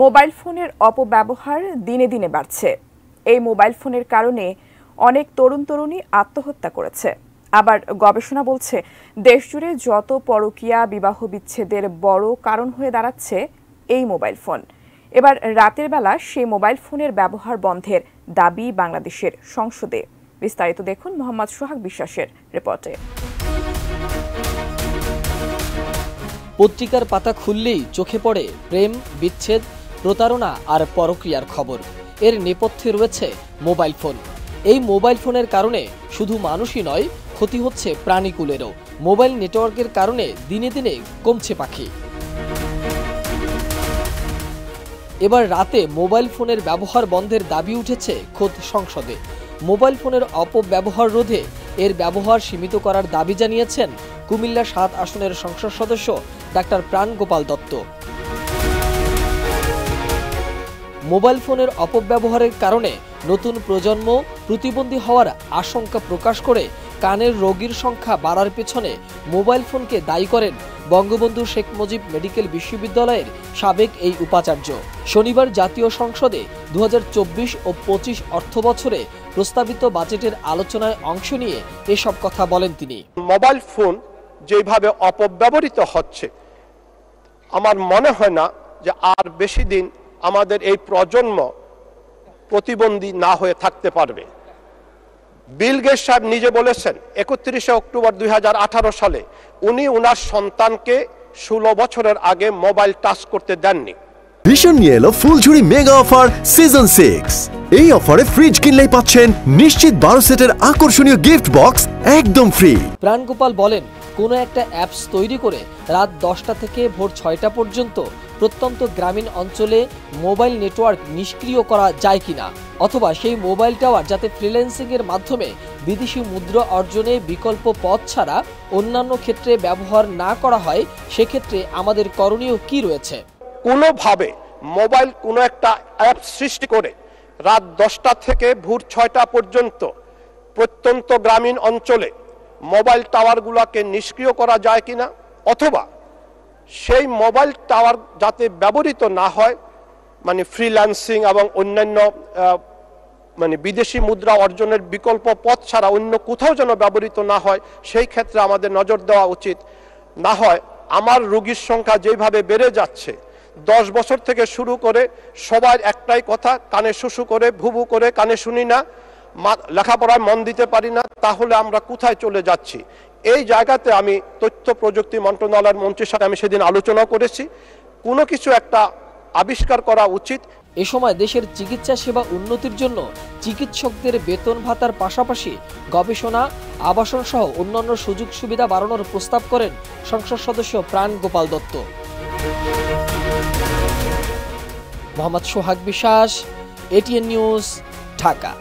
Mobile ফোনের অপব্যবহার দিনে দিনে বাড়ছে। এই মোবাইল ফোনের কারণে অনেক তরুণ-তরুণী আত্মহত্যা করেছে। আবার গবেষণা বলছে, দেশজুড়ে যত পরকীয়া বিবাহ বিচ্ছেদের বড় কারণ হয়ে দাঁড়াচ্ছে এই মোবাইল ফোন। এবার রাতের বেলা সেই মোবাইল ফোনের ব্যবহার বন্ধের দাবি বাংলাদেশের সংসদে। বিস্তারিত দেখুন মোহাম্মদ সোহাগ বিশ্বাসের রিপোর্টে। পত্রিকার পাতা খুললেই চোখে পড়ে প্রেম, বিচ্ছেদ, প্রতারণা আর পরকীয়ার খবর। এর নেপথ্যে রয়েছে মোবাইল ফোন। এই মোবাইল ফোনের কারণে শুধু মানুষই নয়, ক্ষতি হচ্ছে প্রাণীকুলেরও। মোবাইল নেটওয়ার্কের কারণে দিনে দিনে কমছে পাখি। এবার রাতে মোবাইল ফোনের ব্যবহার বন্ধের দাবি উঠেছে খোদ সংসদে। মোবাইল ফোনের অপব্যবহার রোধে এর ব্যবহার সীমিত করার দাবি জানিয়েছেন কুমিল্লা ৭ আসনের সংসদ সদস্য ডাক্তার প্রাণগোপাল দত্ত। মোবাইল ফোনের অপব্যবহারের কারণে নতুন প্রজন্ম প্রতিবন্ধী হওয়ার আশঙ্কা প্রকাশ করে কানের রোগীর সংখ্যা বাড়ার পেছনে মোবাইল ফোনকে দায়ী করেন বঙ্গবন্ধু শেখ মুজিব মেডিকেল বিশ্ববিদ্যালয়ের সাবেক এই উপাচার্য। শনিবার জাতীয় সংসদে ২০২৪ ও ২৫ অর্থবছরে প্রস্তাবিত বাজেটের আলোচনায় অংশ নিয়ে এসব কথা বলেন তিনি। মোবাইল ফোন যেভাবে অপব্যবহৃত হচ্ছে, আমার মনে হয় না যে আর বেশি দিন আমাদের এই প্রজন্ম প্রতিবন্ধী না হয়ে থাকতে পারবে। বিল গেটস সাহেব নিজে বলেছেন ৩১ অক্টোবর ২০১৮ সালে উনি ওনার সন্তানকে ১৬ বছরের আগে মোবাইল টাচ করতে দেননি। ভীষণ নিয়ে এলো ফুলঝুরি মেগা অফার সিজন 6। এই অফারে ফ্রিজ কিনলেই পাচ্ছেন নিশ্চিত ১২ সেটের আকর্ষণীয় গিফট বক্স একদম ফ্রি। প্রাণগোপাল বলেন, কোনো একটা অ্যাপস তৈরি করে রাত ১০টা থেকে ভোর ৬টা পর্যন্ত প্রত্যন্ত গ্রামীণ অঞ্চলে মোবাইল নেটওয়ার্ক নিষ্ক্রিয় করা যায় কিনা, অথবা সেই মোবাইল টাওয়ার যাতে ফ্রিল্যান্সিং এর মাধ্যমে বিদেশি মুদ্রা অর্জনে বিকল্প পথ ছাড়া অন্যান্য ক্ষেত্রে ব্যবহার না করা হয়, সেক্ষেত্রে আমাদের করণীয় কি রয়েছে। কোনোভাবে মোবাইল কোনো একটা অ্যাপ সৃষ্টি করে রাত 10টা থেকে ভোর 6টা পর্যন্ত প্রত্যন্ত গ্রামীণ অঞ্চলে মোবাইল টাওয়ারগুলোকে নিষ্ক্রিয় করা যায় কিনা, অথবা সেই মোবাইল টাওয়ার যাতে ব্যবহৃত না হয়, মানে ফ্রিল্যান্সিং এবং অন্যান্য বিদেশি মুদ্রা অর্জনের বিকল্প পথ ছাড়া অন্য কোথাও যেন ব্যবহৃত না হয়, সেই ক্ষেত্রে আমাদের নজর দেওয়া উচিত। না হয় আমার রোগীর সংখ্যা যেভাবে বেড়ে যাচ্ছে, 10 বছর থেকে শুরু করে সবার একটাই কথা, কানে শুশু করে ভুবু করে কানে শুনি না, লেখাপড়ায় মন দিতে পারি না, তাহলে আমরা কোথায় চলে যাচ্ছি। এই জায়গাতে আমি তথ্য প্রযুক্তি মন্ত্রণালয়ের মন্ত্রীর সাথে আমি সেদিন আলোচনা করেছি, কোনো কিছু একটা আবিষ্কার করা উচিত। এ সময় দেশের চিকিৎসা সেবা উন্নতির জন্য চিকিৎসকদের বেতন ভাতার পাশাপাশি গবেষণা, আবাসন সহ অন্যান্য সুযোগ সুবিধা বাড়ানোর প্রস্তাব করেন সংসদ সদস্য প্রাণগোপাল দত্ত। মোহাম্মদ সোহাগ বিশ্বাস, এটিএন নিউজ, ঢাকা।